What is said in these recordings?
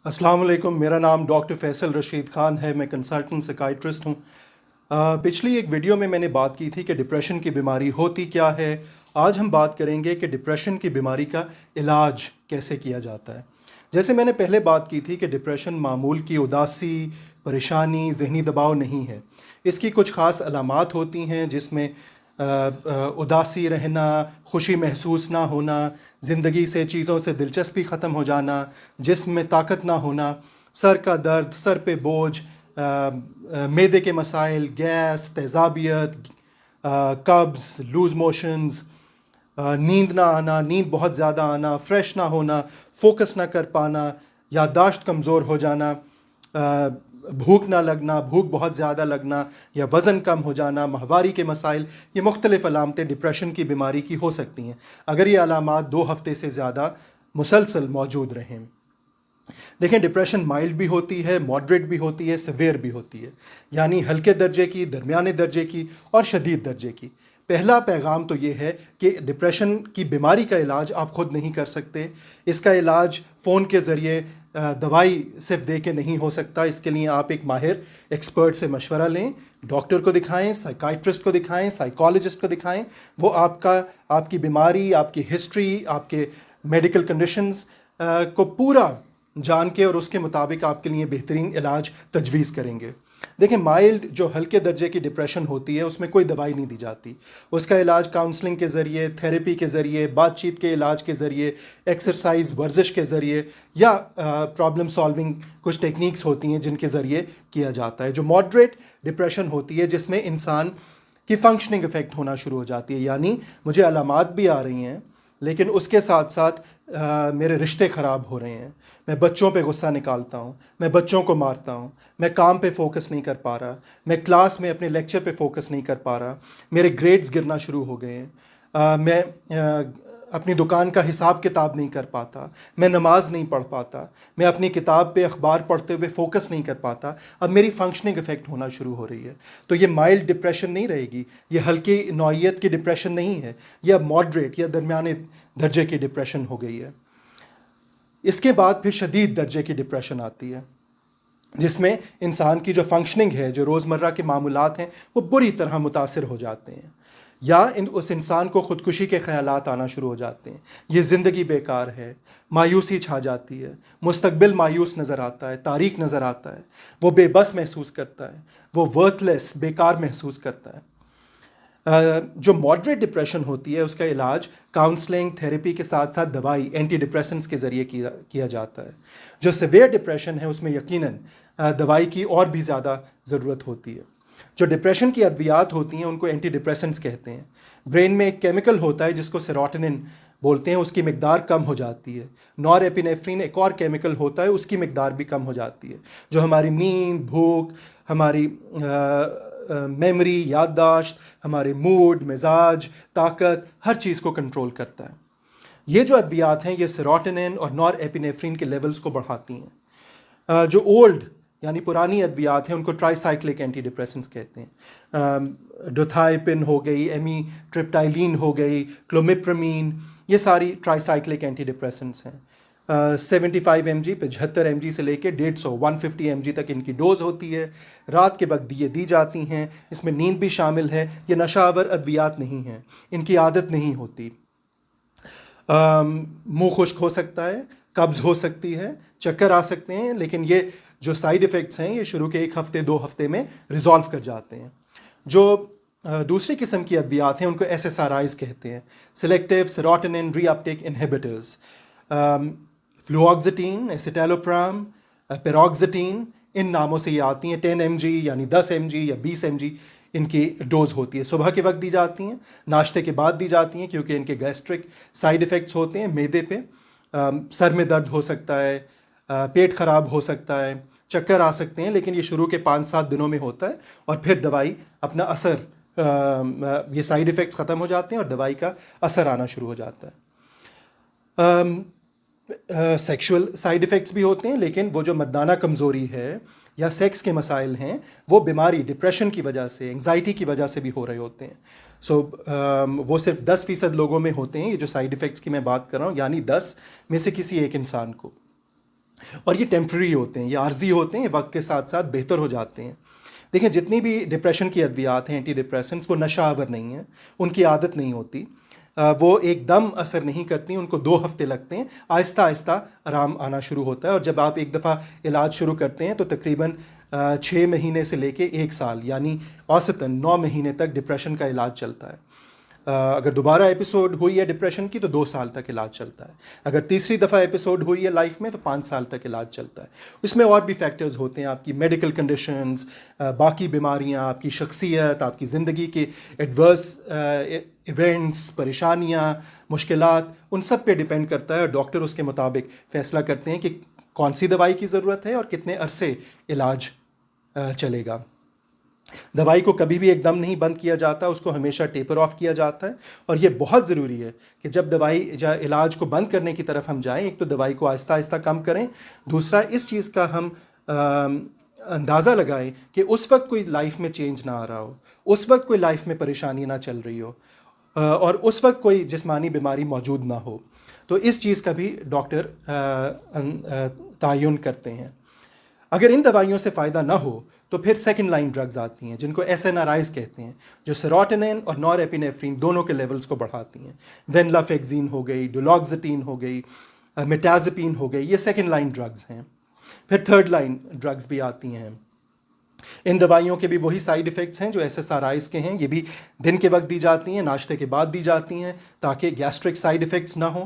अस्सलाम वालेकुम। मेरा नाम डॉक्टर फैसल रशीद ख़ान है। मैं कंसल्टेंट साइकाइट्रिस्ट हूँ। पिछली एक वीडियो में मैंने बात की थी कि डिप्रेशन की बीमारी होती क्या है। आज हम बात करेंगे कि डिप्रेशन की बीमारी का इलाज कैसे किया जाता है। जैसे मैंने पहले बात की थी कि डिप्रेशन मामूल की उदासी, परेशानी, ज़हनी दबाव नहीं है। इसकी कुछ ख़ास अलामात होती हैं जिसमें उदासी रहना, खुशी महसूस ना होना, ज़िंदगी से चीज़ों से दिलचस्पी ख़त्म हो जाना, जिस्म में ताकत ना होना, सर का दर्द, सर पे बोझ, मैदे के मसाइल, गैस, तेज़ाबियत, कब्ज़, लूज़ मोशंस, नींद ना आना, नींद बहुत ज़्यादा आना, फ्रेश ना होना, फोकस ना कर पाना, याददाश्त कमज़ोर हो जाना, भूख ना लगना, भूख बहुत ज़्यादा लगना या वज़न कम हो जाना, माहवारी के मसाइल, ये मुख्तलिफ़ अलामतें डिप्रेशन की बीमारी की हो सकती हैं अगर ये अलामात 2 हफ़्ते से ज़्यादा मुसलसल मौजूद रहें। देखें, डिप्रेशन माइल्ड भी होती है, मॉडरेट भी होती है, सिवियर भी होती है, यानी हल्के दर्जे की, दरमियाने दर्जे की और शदीद दर्जे की। पहला पैगाम तो ये है कि डिप्रेशन की बीमारी का इलाज आप ख़ुद नहीं कर सकते। इसका इलाज फ़ोन के ज़रिए दवाई सिर्फ दे के नहीं हो सकता। इसके लिए आप एक माहिर एक्सपर्ट से मशवरा लें, डॉक्टर को दिखाएं, साइकाइट्रिस्ट को दिखाएं, साइकोलॉजिस्ट को दिखाएं। वो आपकी बीमारी, आपकी हिस्ट्री, आपके मेडिकल कंडीशंस को पूरा जान के और उसके मुताबिक आपके लिए बेहतरीन इलाज तजवीज़ करेंगे। देखें, माइल्ड जो हल्के दर्जे की डिप्रेशन होती है उसमें कोई दवाई नहीं दी जाती। उसका इलाज काउंसलिंग के ज़रिए, थेरेपी के ज़रिए, बातचीत के इलाज के ज़रिए, एक्सरसाइज, वर्जिश के ज़रिए या प्रॉब्लम सॉल्विंग कुछ टेक्निक्स होती हैं जिनके ज़रिए किया जाता है। जो मॉडरेट डिप्रेशन होती है जिसमें इंसान की फंक्शनिंग इफ़ेक्ट होना शुरू हो जाती है, यानी मुझे अलामात भी आ रही हैं लेकिन उसके साथ साथ मेरे रिश्ते ख़राब हो रहे हैं, मैं बच्चों पे गुस्सा निकालता हूँ, मैं बच्चों को मारता हूँ, मैं काम पे फोकस नहीं कर पा रहा, मैं क्लास में अपने लेक्चर पे फोकस नहीं कर पा रहा, मेरे ग्रेड्स गिरना शुरू हो गए हैं, मैं अपनी दुकान का हिसाब किताब नहीं कर पाता, मैं नमाज नहीं पढ़ पाता, मैं अपनी किताब पे अखबार पढ़ते हुए फोकस नहीं कर पाता। अब मेरी फंक्शनिंग इफ़ेक्ट होना शुरू हो रही है। तो ये माइल्ड डिप्रेशन नहीं रहेगी, ये हल्की नौइयत की डिप्रेशन नहीं है, यह मॉडरेट या दरमियाने दर्जे की डिप्रेशन हो गई है। इसके बाद फिर शदीद दर्जे की डिप्रेशन आती है जिसमें इंसान की जो फंक्शनिंग है, जो रोज़मर्रा के मामूलात हैं, वो बुरी तरह मुतासिर हो जाते हैं या उस इंसान को ख़ुदकुशी के ख़यालात आना शुरू हो जाते हैं। ये ज़िंदगी बेकार है, मायूसी छा जाती है, मुस्तकबिल मायूस नज़र आता है, तारीक नज़र आता है, वो बेबस महसूस करता है, वो वर्थलेस, बेकार महसूस करता है। जो मॉडरेट डिप्रेशन होती है उसका इलाज काउंसलिंग, थेरेपी के साथ साथ दवाई, एंटी डिप्रेसेंट्स के ज़रिए किया जाता है। जो सिवियर डिप्रेशन है उसमें यकीनन दवाई की और भी ज़्यादा ज़रूरत होती है। जो डिप्रेशन की अद्वियात होती हैं उनको एंटी डिप्रेसेंट्स कहते हैं। ब्रेन में एक केमिकल होता है जिसको सेरोटोनिन बोलते हैं, उसकी मिकदार कम हो जाती है। नॉरएपिनेफ्रिन एक और केमिकल होता है, उसकी मिकदार भी कम हो जाती है, जो हमारी नींद, भूख, हमारी मेमोरी, याददाश्त, हमारे मूड, मिजाज, ताकत, हर चीज़ को कंट्रोल करता है। ये जो अद्वियात हैं ये सेरोटोनिन और नॉरएपिनेफ्रिन के लेवल्स को बढ़ाती हैं। जो ओल्ड यानी पुरानी अद्वियात हैं उनको ट्राईसाइक्लिक एंटी डिप्रेसेंट्स कहते हैं। डोथाइपिन हो गई, एमीट्रिप्टाइलिन हो गई, क्लोमिप्रामीन, ये सारी ट्राईसाइक्लिक एंटी डिप्रेसेंट्स हैं। 75 mg, 75 mg से लेके 150 mg तक इनकी डोज़ होती है। रात के वक्त ये दी जाती हैं। इसमें नींद भी शामिल है। ये नशावर अद्वियात नहीं हैं, इनकी आदत नहीं होती। मुँह खुश्क हो सकता है, कब्ज़ हो सकती है, चक्कर आ सकते हैं, लेकिन ये जो साइड इफ़ेक्ट्स हैं ये शुरू के 1 हफ़्ते 2 हफ़्ते में रिज़ॉल्व कर जाते हैं। जो दूसरी किस्म की अद्वियात हैं उनको SSRIs कहते हैं, सिलेक्टिव सेरोटोनिन रीअपटेक इनहिबिटर्स। फ्लुओक्सेटिन, एसिटेलोप्राम, पेरोक्सेटिन, इन नामों से ये आती हैं। 10 mg यानी 10 mg या 20 mg इनकी डोज़ होती है। सुबह के वक्त दी जाती हैं, नाश्ते के बाद दी जाती हैं क्योंकि इनके गैस्ट्रिक साइड इफ़ेक्ट्स होते हैं। मैदे पे सर में दर्द हो सकता है, पेट ख़राब हो सकता है, चक्कर आ सकते हैं, लेकिन ये शुरू के 5-7 दिनों में होता है और फिर दवाई अपना असर, ये साइड इफ़ेक्ट्स ख़त्म हो जाते हैं और दवाई का असर आना शुरू हो जाता है। सेक्सुअल साइड इफ़ेक्ट्स भी होते हैं, लेकिन वो जो मर्दाना कमज़ोरी है या सेक्स के मसाइल हैं वो बीमारी डिप्रेशन की वजह से, एंग्जाइटी की वजह से भी हो रहे होते हैं। वो सिर्फ 10% लोगों में होते हैं ये जो साइड इफ़ेक्ट्स की मैं बात कर रहा हूँ, यानी 10 में से किसी एक इंसान को। اور یہ ٹیمپرری ہوتے ہیں، یہ عارضی ہوتے ہیں، وقت کے ساتھ ساتھ بہتر ہو جاتے ہیں۔ دیکھیں جتنی بھی ڈپریشن کی ادویات ہیں، اینٹی ڈپریسنٹس، وہ نشہ آور نہیں ہیں، ان کی عادت نہیں ہوتی، وہ ایک دم اثر نہیں کرتی، ان کو 2 ہفتے لگتے ہیں، آہستہ آہستہ آرام آنا شروع ہوتا ہے۔ اور جب آپ ایک دفعہ علاج شروع کرتے ہیں تو تقریباً 6 مہینے سے لے کے 1 سال، یعنی اوسطاً 9 مہینے تک ڈپریشن کا علاج چلتا ہے۔ اگر دوبارہ ایپیسوڈ ہوئی ہے ڈپریشن کی تو 2 سال تک علاج چلتا ہے، اگر تیسری دفعہ ایپیسوڈ ہوئی ہے لائف میں تو 5 سال تک علاج چلتا ہے۔ اس میں اور بھی فیکٹرز ہوتے ہیں، آپ کی میڈیکل کنڈیشنز، باقی بیماریاں، آپ کی شخصیت، آپ کی زندگی کے ایڈورس ایونٹس، پریشانیاں، مشکلات، ان سب پہ ڈیپینڈ کرتا ہے، اور ڈاکٹر اس کے مطابق فیصلہ کرتے ہیں کہ کون سی دوائی کی ضرورت ہے اور کتنے عرصے علاج چلے گا۔ دوائی کو کبھی بھی ایک دم نہیں بند کیا جاتا، اس کو ہمیشہ ٹیپر آف کیا جاتا ہے، اور یہ بہت ضروری ہے کہ جب دوائی علاج کو بند کرنے کی طرف ہم جائیں، ایک تو دوائی کو آہستہ آہستہ کم کریں، دوسرا اس چیز کا ہم اندازہ لگائیں کہ اس وقت کوئی لائف میں چینج نہ آ رہا ہو، اس وقت کوئی لائف میں پریشانی نہ چل رہی ہو، اور اس وقت کوئی جسمانی بیماری موجود نہ ہو، تو اس چیز کا بھی ڈاکٹر تعین کرتے ہیں۔ اگر ان دوائیوں سے فائدہ نہ ہو تو پھر سیکنڈ لائن ڈرگز آتی ہیں، جن کو SNRIs کہتے ہیں، جو سیروٹونن اور نور ایپینیفرین دونوں کے لیولز کو بڑھاتی ہیں۔ وینلافیکزین ہو گئی، ڈولاکزیٹین ہو گئی، میٹازپین ہو گئی، یہ سیکنڈ لائن ڈرگز ہیں۔ پھر تھرڈ لائن ڈرگز بھی آتی ہیں۔ ان دوائیوں کے بھی وہی سائیڈ ایفیکٹس ہیں جو SSRIs کے ہیں، یہ بھی دن کے وقت دی جاتی ہیں، ناشتے کے بعد دی جاتی ہیں، تاکہ گیسٹرک سائیڈ ایفیکٹس نہ ہوں۔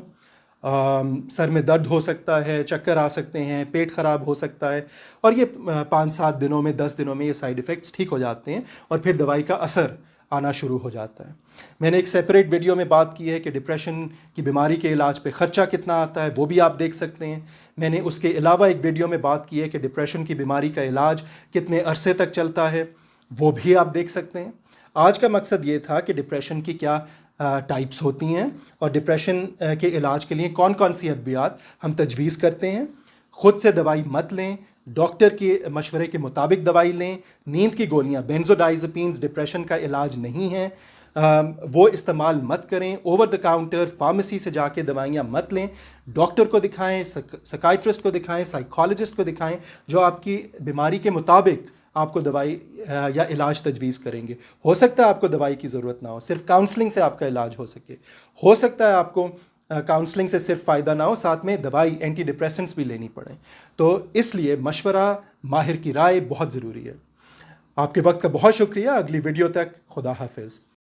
سر میں درد ہو سکتا ہے، چکر آ سکتے ہیں، پیٹ خراب ہو سکتا ہے، اور یہ 5-7 دنوں میں، 10 دنوں میں یہ سائیڈ ایفیکٹس ٹھیک ہو جاتے ہیں، اور پھر دوائی کا اثر آنا شروع ہو جاتا ہے۔ میں نے ایک سیپریٹ ویڈیو میں بات کی ہے کہ ڈپریشن کی بیماری کے علاج پہ خرچہ کتنا آتا ہے، وہ بھی آپ دیکھ سکتے ہیں۔ میں نے اس کے علاوہ ایک ویڈیو میں بات کی ہے کہ ڈپریشن کی بیماری کا علاج کتنے عرصے تک چلتا ہے، وہ بھی آپ دیکھ سکتے ہیں۔ آج کا مقصد یہ تھا کہ ڈپریشن کی کیا ٹائپس ہوتی ہیں، اور ڈپریشن کے علاج کے لیے کون کون سی ادویات ہم تجویز کرتے ہیں۔ خود سے دوائی مت لیں، ڈاکٹر کے مشورے کے مطابق دوائی لیں۔ نیند کی گولیاں، بینزوڈائزپینز ڈپریشن کا علاج نہیں ہیں، وہ استعمال مت کریں۔ اوور دا کاؤنٹر فارمیسی سے جا کے دوائیاں مت لیں، ڈاکٹر کو دکھائیں، سکائٹرسٹ کو دکھائیں، سائیکالوجسٹ کو دکھائیں، جو آپ کی بیماری کے مطابق آپ کو دوائی یا علاج تجویز کریں گے۔ ہو سکتا ہے آپ کو دوائی کی ضرورت نہ ہو، صرف کاؤنسلنگ سے آپ کا علاج ہو سکے، ہو سکتا ہے آپ کو کاؤنسلنگ سے صرف فائدہ نہ ہو، ساتھ میں دوائی اینٹی ڈپریسنٹس بھی لینی پڑیں۔ تو اس لیے مشورہ، ماہر کی رائے بہت ضروری ہے۔ آپ کے وقت کا بہت شکریہ، اگلی ویڈیو تک خدا حافظ۔